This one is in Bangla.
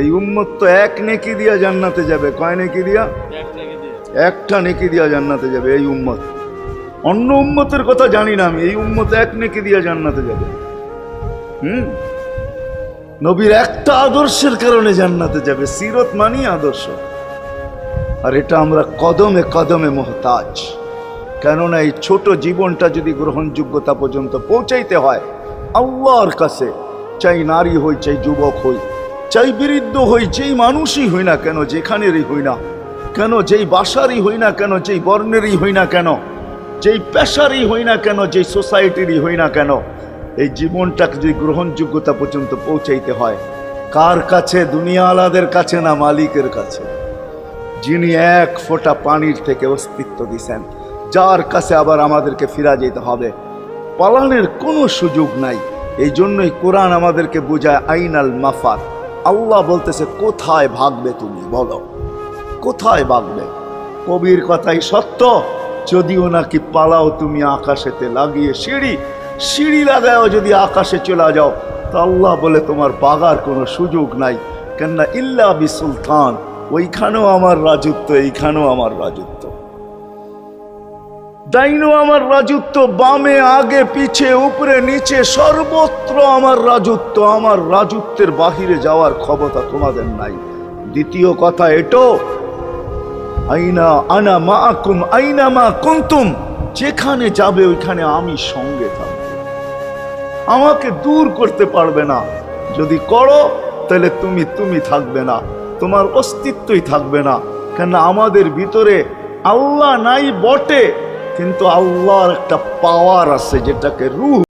এই উম্মত তো এক নেকি দিয়া জান্নাতে যাবে। কয় নেকি দিয়া? একটা নেকি দিয়া জান্নাতে যাবে এই উম্মত। অন্য উম্মতের কথা জানি না আমি, এই উম্মত এক নেকি দিয়া জান্নাতে যাবে। নবীর একটা আদর্শের কারণে জান্নাতে যাবে। সিরত মানি আদর্শ, আর এটা আমরা কদমে কদমে মুহতাজ। কেননা এই ছোট জীবনটা যদি গ্রহণযোগ্যতা পর্যন্ত পৌঁছাইতে হয় আল্লাহর কাছে, চাই নারী হই, চাই যুবক হই, চাই বৃদ্ধ হই, যেই মানুষই হই না কেন, যেখানেরই হই না কেন, যেই বাসারই হই না কেন, যেই বর্ণেরই হই না কেন, যেই পেশারই হই না কেন, যেই সোসাইটিরই হই না কেন, এই জীবনটাকে যদি গ্রহণযোগ্যতা পর্যন্ত পৌঁছাইতে হয় কার কাছে? দুনিয়াওয়ালাদের কাছে না, মালিকের কাছে, যিনি এক ফোঁটা পানির থেকে অস্তিত্ব দিছেন, যার কাছে আবার আমাদেরকে ফিরা যেতে হবে। পালানের কোনো সুযোগ নাই। এই জন্যই কোরআন আমাদেরকে বোঝায় আইনাল মাফার। আল্লাহ বলতেছে কোথায় ভাগবে তুমি, বলো কোথায় ভাগবে? কবির কথাই সত্য, যদিও নাকি পালাও তুমি আকাশেতে লাগিয়ে সিঁড়ি, সিঁড়ি লাগাও যদি আকাশে চলে যাও, তো আল্লাহ বলে তোমার বাগার কোনো সুযোগ নাই। কেননা ইল্লা বিসুলতান, ওইখানেও আমার রাজত্ব, এইখানেও আমার রাজত্ব, ডাইনো আমার রাজত্ব, বামে আগে পিছে উপরে নিচে সর্বত্র আমার রাজত্ব। আমার রাজত্বের বাহিরে যাওয়ার ক্ষমতা তোমাদের নাই। দ্বিতীয় কথা এটো, আইনা আনা মাআকুম আইনা মা কুনতুম, যেখানে যাবে ওইখানে আমি সঙ্গে থাকব, আমাকে দূর করতে পারবে না। যদি করো তাহলে তুমি থাকবে না, তোমার অস্তিত্বই থাকবে না। কেন আমাদের ভিতরে আল্লাহ নাই বটে, কিন্তু আল্লাহর একটা পাওয়ার আছে যেটাকে রূহ